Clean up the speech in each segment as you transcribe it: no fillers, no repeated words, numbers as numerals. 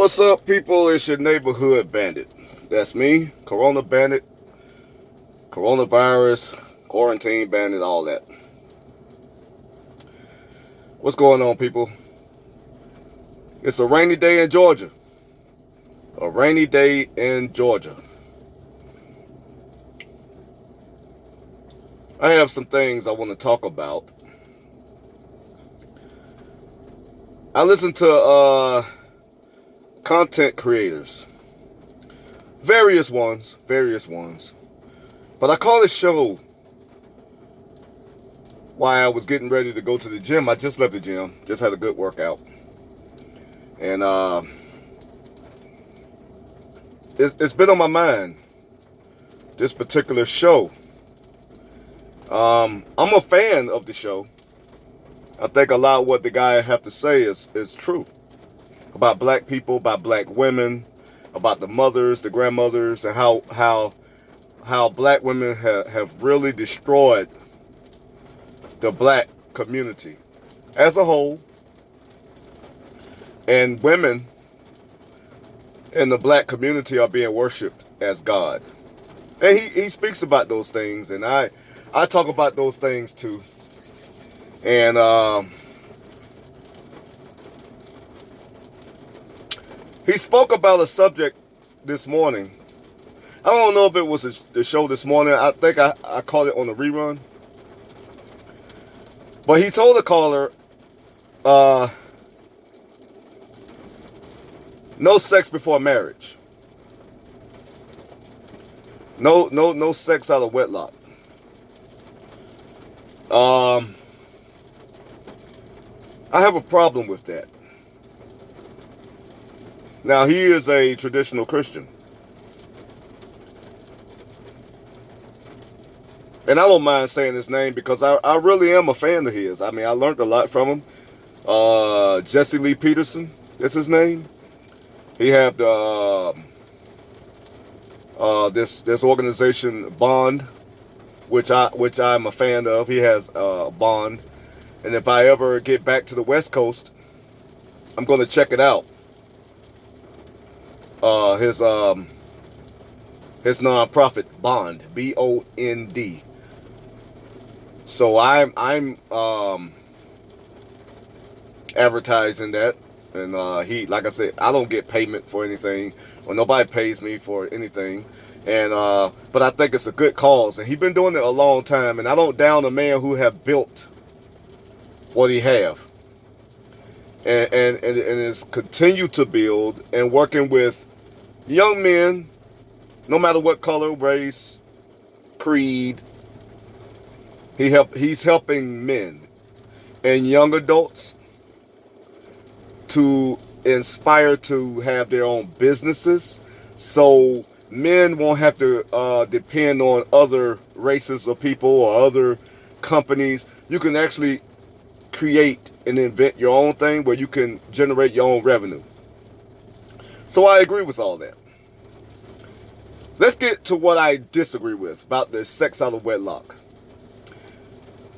What's up, people? It's your neighborhood bandit. That's me, Corona Bandit, coronavirus, quarantine bandit, all that. What's going on, people? It's a rainy day in Georgia. A rainy day in Georgia. I have some things I want to talk about. I listen to content creators, various ones. But I call this show while I was getting ready to go to the gym. I just left the gym, just had a good workout. And it's been on my mind, this particular show. I'm a fan of the show. I think a lot of what the guy have to say is true about black people, about black women, about the mothers, the grandmothers, and how black women have really destroyed the black community as a whole, and women in the black community are being worshipped as God. And he speaks about those things, and I talk about those things too. And he spoke about a subject this morning. I don't know if it was the show this morning. I think I caught it on the rerun. But he told the caller, no sex before marriage. No sex out of wedlock. I have a problem with that. Now, he is a traditional Christian. And I don't mind saying his name because I really am a fan of his. I mean, I learned a lot from him. Jesse Lee Peterson is his name. He had this organization, Bond, which I'm a fan of. He has Bond. And if I ever get back to the West Coast, I'm going to check it out. His nonprofit, Bond, BOND. So I'm advertising that, and he, like I said, I don't get payment for anything, or nobody pays me for anything, and but I think it's a good cause, and he's been doing it a long time, and I don't down a man who have built what he have, and is continue to build and working with young men, no matter what color, race, creed. He's helping men and young adults to inspire to have their own businesses, so men won't have to depend on other races of people or other companies. You can actually create and invent your own thing where you can generate your own revenue. So I agree with all that. Let's get to what I disagree with about the sex out of wedlock.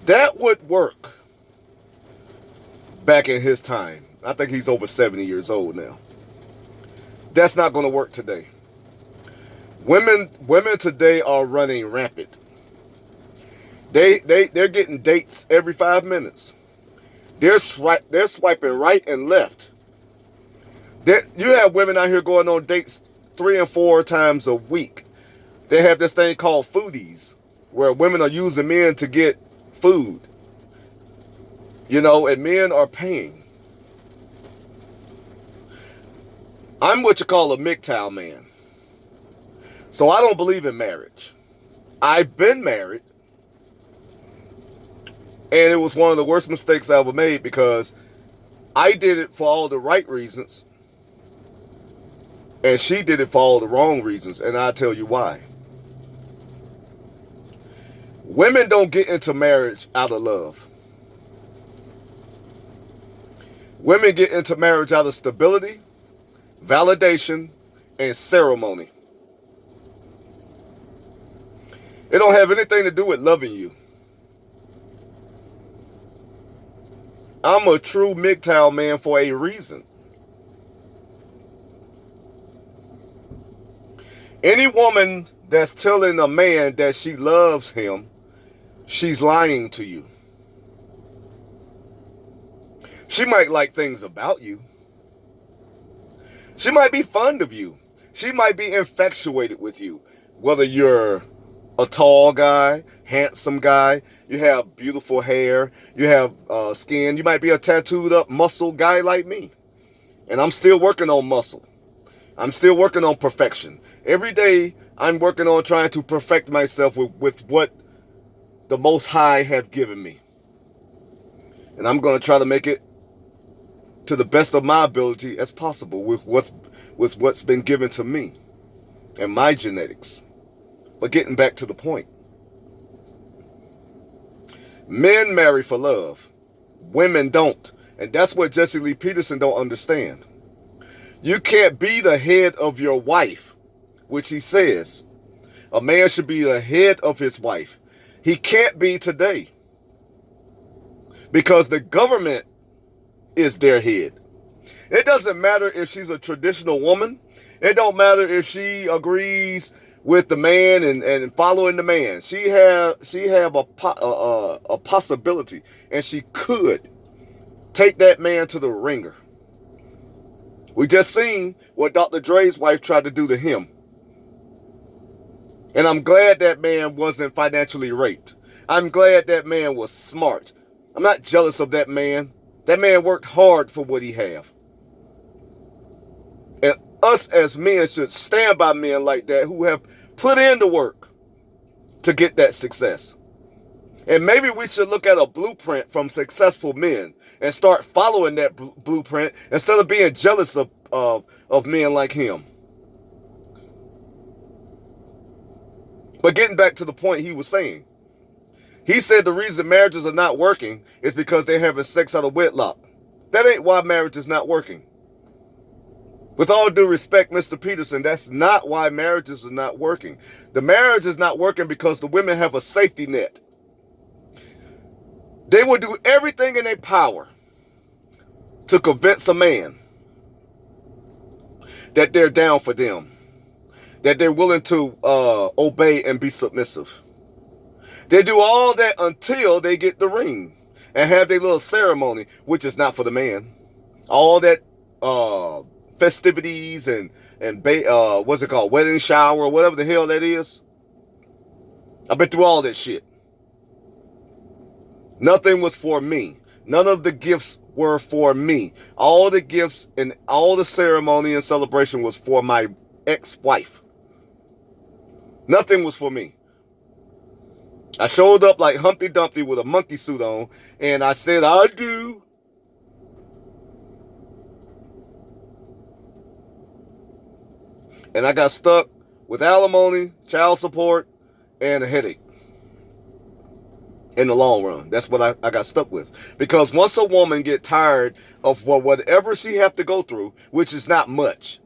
That would work back in his time. I think he's over 70 years old now. That's not going to work today. Women today are running rampant. They're getting dates every 5 minutes. They're swiping right and left. You have women out here going on dates 3 and 4 times a week. They have this thing called foodies, where women are using men to get food. And men are paying. I'm what you call a MGTOW man. So I don't believe in marriage. I've been married, and it was one of the worst mistakes I ever made because I did it for all the right reasons, and she did it for all the wrong reasons, and I'll tell you why. Women don't get into marriage out of love. Women get into marriage out of stability, validation, and ceremony. It don't have anything to do with loving you. I'm a true MGTOW man for a reason. Any woman that's telling a man that she loves him, she's lying to you. She might like things about you. She might be fond of you. She might be infatuated with you. Whether you're a tall guy, handsome guy, you have beautiful hair, you have skin, you might be a tattooed up muscle guy like me. And I'm still working on muscle. I'm still working on perfection. Every day I'm working on trying to perfect myself with what the Most High have given me. And I'm going to try to make it to the best of my ability as possible with what's been given to me and my genetics. But getting back to the point. Men marry for love. Women don't. And that's what Jesse Lee Peterson don't understand. You can't be the head of your wife, which he says. A man should be the head of his wife. He can't be today. Because the government is their head. It doesn't matter if she's a traditional woman. It don't matter if she agrees with the man and following the man. She have a possibility, and she could take that man to the ringer. We just seen what Dr. Dre's wife tried to do to him. And I'm glad that man wasn't financially raped. I'm glad that man was smart. I'm not jealous of that man. That man worked hard for what he have. And us as men should stand by men like that who have put in the work to get that success. And maybe we should look at a blueprint from successful men and start following that blueprint instead of being jealous of men like him. But getting back to the point he was saying. He said the reason marriages are not working is because they're having sex out of wedlock. That ain't why marriage is not working. With all due respect, Mr. Peterson, that's not why marriages are not working. The marriage is not working because the women have a safety net. They will do everything in their power to convince a man that they're down for them, that they're willing to obey and be submissive. They do all that until they get the ring and have their little ceremony, which is not for the man. All that festivities and what's it called, wedding shower, or whatever the hell that is. I've been through all that shit. Nothing was for me. None of the gifts were for me. All the gifts and all the ceremony and celebration was for my ex-wife. Nothing was for me. I showed up like Humpty Dumpty with a monkey suit on, and I said, I do. And I got stuck with alimony, child support, and a headache. In the long run, that's what I got stuck with. Because once a woman get tired of whatever she have to go through, which is not much,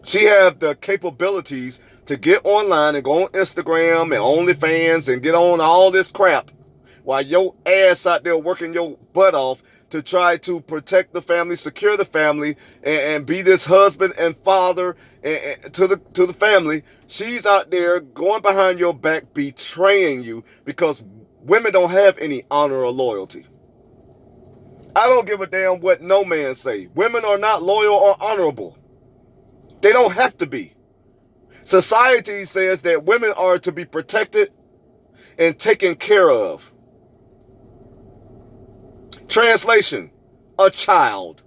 she have the capabilities to get online and go on Instagram and OnlyFans and get on all this crap while your ass out there working your butt off to try to protect the family, secure the family, and be this husband and father to the family. She's out there going behind your back, betraying you because women don't have any honor or loyalty. I don't give a damn what no man say. Women are not loyal or honorable. They don't have to be. Society says that women are to be protected and taken care of. Translation, a child.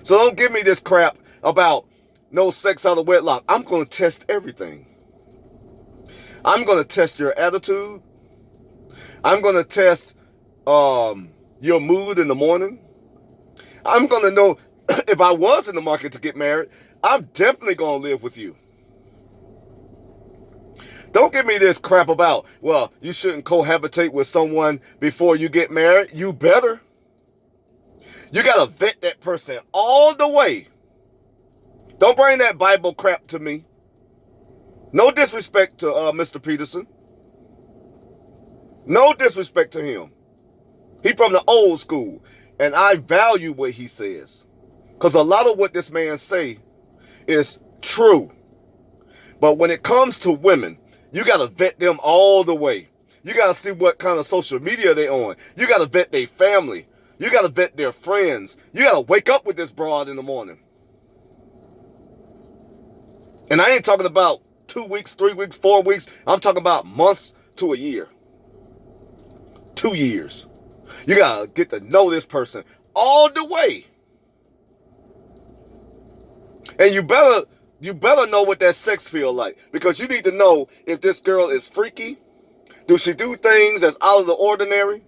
So don't give me this crap about no sex out of wedlock. I'm going to test everything. I'm going to test your attitude. I'm going to test your mood in the morning. I'm going to know if I was in the market to get married, I'm definitely going to live with you. Don't give me this crap about, well, you shouldn't cohabitate with someone before you get married. You better. You got to vet that person all the way. Don't bring that Bible crap to me. No disrespect to Mr. Peterson. No disrespect to him. He from the old school, and I value what he says. Because a lot of what this man say is true. But when it comes to women, you got to vet them all the way. You got to see what kind of social media they on. You got to vet their family. You got to vet their friends. You got to wake up with this broad in the morning. And I ain't talking about 2 weeks, 3 weeks, 4 weeks. I'm talking about months to a year. 2 years. You got to get to know this person all the way. And you better know what that sex feel like. Because you need to know if this girl is freaky. Do she do things that's out of the ordinary?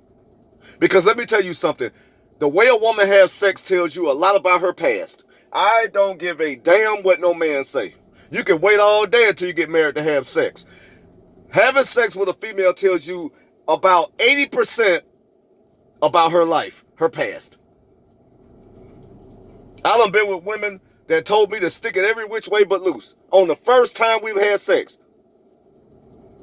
Because let me tell you something. The way a woman has sex tells you a lot about her past. I don't give a damn what no man say. You can wait all day until you get married to have sex. Having sex with a female tells you about 80% about her life, her past. I done been with women that told me to stick it every which way but loose on the first time we've had sex.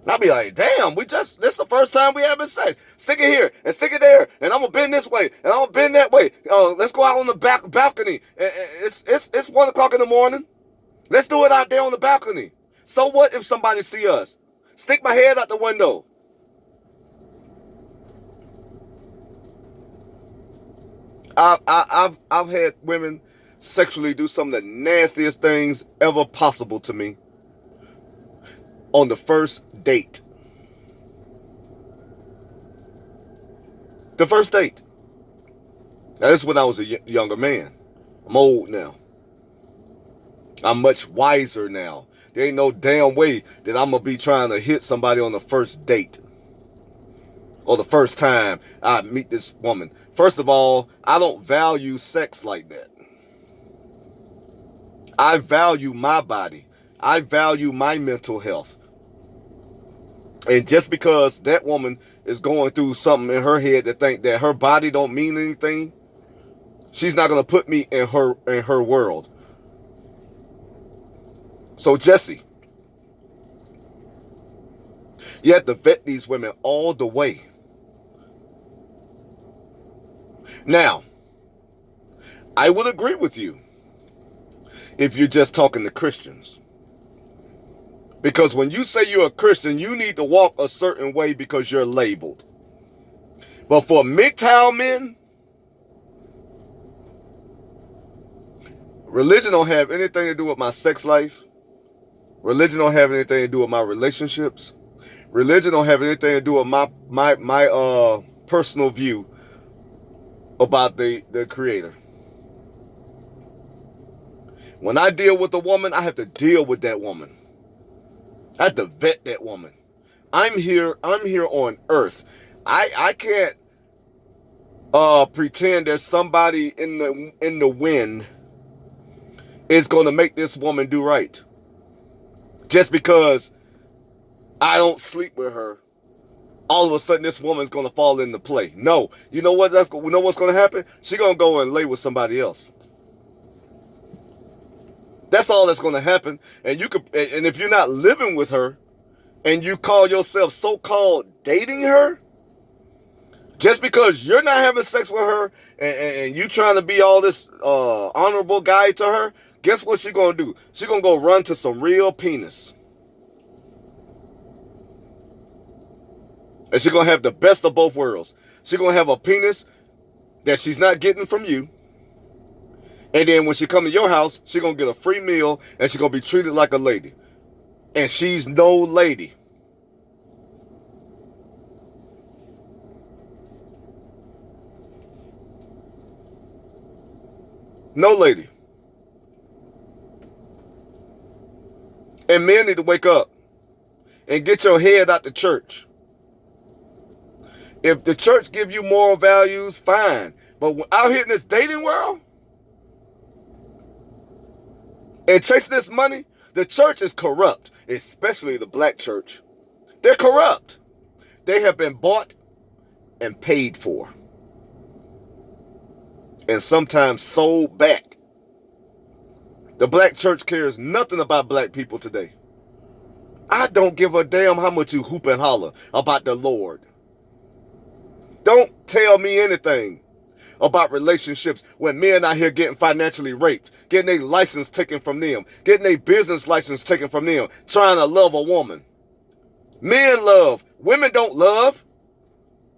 I'll be like, damn, this is the first time we having sex. Stick it here and stick it there, and I'm gonna bend this way and I'm gonna bend that way. Let's go out on the balcony. It's 1 o'clock in the morning. Let's do it out there on the balcony. So what if somebody see us? Stick my head out the window. I've had women sexually do some of the nastiest things ever possible to me on the first date. The first date. Now, this is when I was a younger man. I'm old now. I'm much wiser now. There ain't no damn way that I'm going to be trying to hit somebody on the first date. Or the first time I meet this woman. First of all, I don't value sex like that. I value my body. I value my mental health. And just because that woman is going through something in her head to think that her body don't mean anything, she's not going to put me in her world. So Jesse, you have to vet these women all the way. Now, I would agree with you if you're just talking to Christians. Because when you say you're a Christian, you need to walk a certain way because you're labeled. But for MGTOW men, religion don't have anything to do with my sex life. Religion don't have anything to do with my relationships. Religion don't have anything to do with my personal view about the Creator. When I deal with a woman, I have to deal with that woman. I have to vet that woman. I'm here on earth. I can't pretend there's somebody in the wind is going to make this woman do right. Just because I don't sleep with her, all of a sudden this woman's going to fall into play. No. You know what? You know what's going to happen? She's going to go and lay with somebody else. That's all that's going to happen. And if you're not living with her and you call yourself so-called dating her, just because you're not having sex with her and you trying to be all this honorable guy to her, guess what she's going to do? She's going to go run to some real penis. And she's going to have the best of both worlds. She's going to have a penis that she's not getting from you. And then when she come to your house, she's going to get a free meal and she's going to be treated like a lady. And she's no lady. No lady. And men need to wake up and get your head out the church. If the church give you moral values, fine. But out here in this dating world and chasing this money, the church is corrupt, especially the black church. They're corrupt. They have been bought and paid for. And sometimes sold back. The black church cares nothing about black people today. I don't give a damn how much you hoop and holler about the Lord. Don't tell me anything. about relationships when men out here getting financially raped, getting their license taken from them, getting their business license taken from them, trying to love a woman. Men love. Women don't love.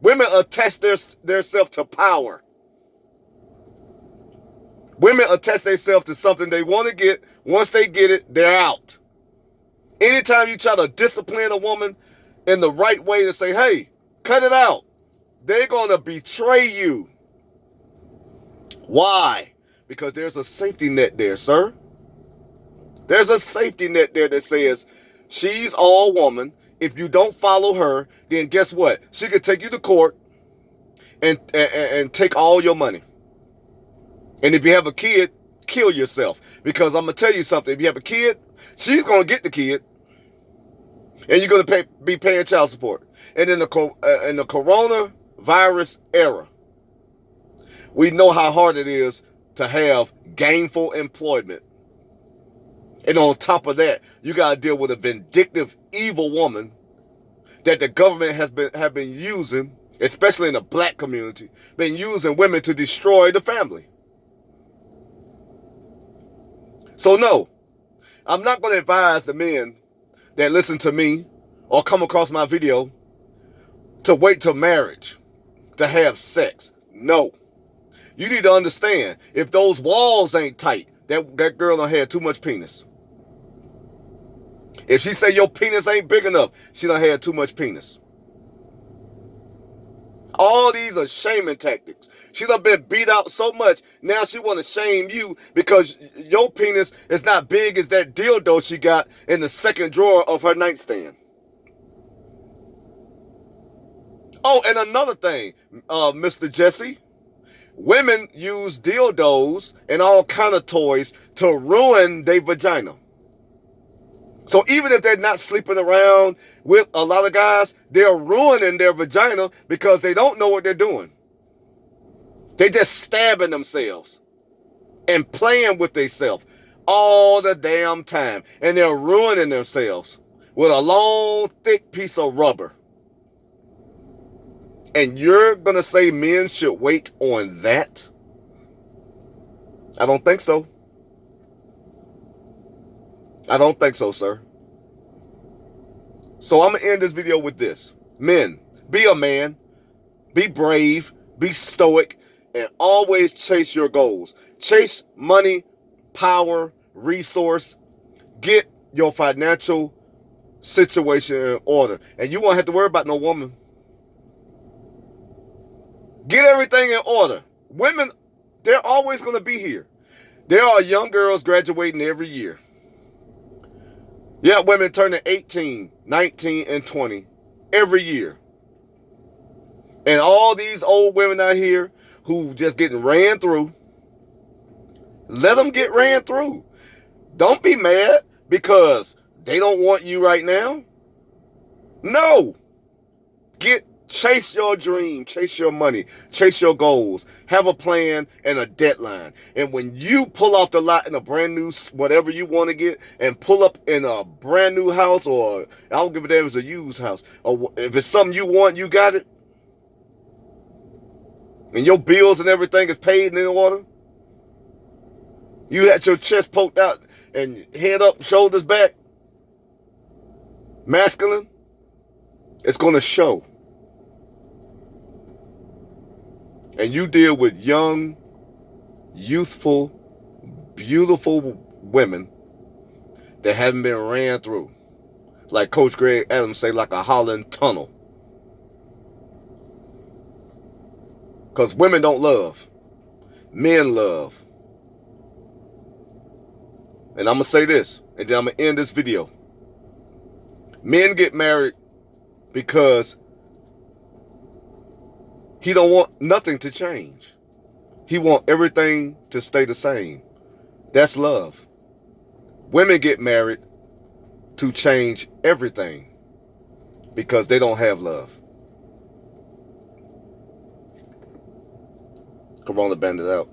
Women attach their self to power. Women attach themselves to something they want to get. Once they get it, they're out. Anytime you try to discipline a woman in the right way to say, hey, cut it out, they're going to betray you. Why? Because there's a safety net there, sir. There's a safety net there that says she's all woman. If you don't follow her, then guess what? She could take you to court and take all your money. And if you have a kid, kill yourself. Because I'm going to tell you something. If you have a kid, she's going to get the kid. And you're going to be paying child support. And in the coronavirus era, we know how hard it is to have gainful employment. And on top of that, you got to deal with a vindictive, evil woman that the government have been using, especially in the black community, been using women to destroy the family. So no, I'm not going to advise the men that listen to me or come across my video to wait till marriage to have sex. No. You need to understand, if those walls ain't tight, that girl done had too much penis. If she say your penis ain't big enough, she done had too much penis. All these are shaming tactics. She done been beat out so much, now she want to shame you because your penis is not big as that dildo she got in the second drawer of her nightstand. Oh, and another thing, Mr. Jesse, women use dildos and all kind of toys to ruin their vagina. So even if they're not sleeping around with a lot of guys, they're ruining their vagina because they don't know what they're doing. They just stabbing themselves and playing with themselves all the damn time. And they're ruining themselves with a long, thick piece of rubber. And you're going to say men should wait on that? I don't think so. I don't think so, sir. So I'm going to end this video with this. Men, be a man, be brave, be stoic, and always chase your goals. Chase money, power, resource. Get your financial situation in order. And you won't have to worry about no woman. Get everything in order. Women, they're always going to be here. There are young girls graduating every year. Yeah, women turning 18, 19, and 20 every year. And all these old women out here who just getting ran through, let them get ran through. Don't be mad because they don't want you right now. No. Chase your dream, chase your money, chase your goals, have a plan and a deadline. And when you pull off the lot in a brand new, whatever you want to get, and pull up in a brand new house, or I don't give a damn if it's a used house, or if it's something you want, you got it, and your bills and everything is paid and in order, you had your chest poked out and head up, shoulders back, masculine, it's going to show. And you deal with young, youthful, beautiful women that haven't been ran through. Like Coach Greg Adams say, like a Holland tunnel. Because women don't love. Men love. And I'm going to say this, and then I'm going to end this video. Men get married because he don't want nothing to change. He want everything to stay the same. That's love. Women get married to change everything because they don't have love. Corona Bandit out.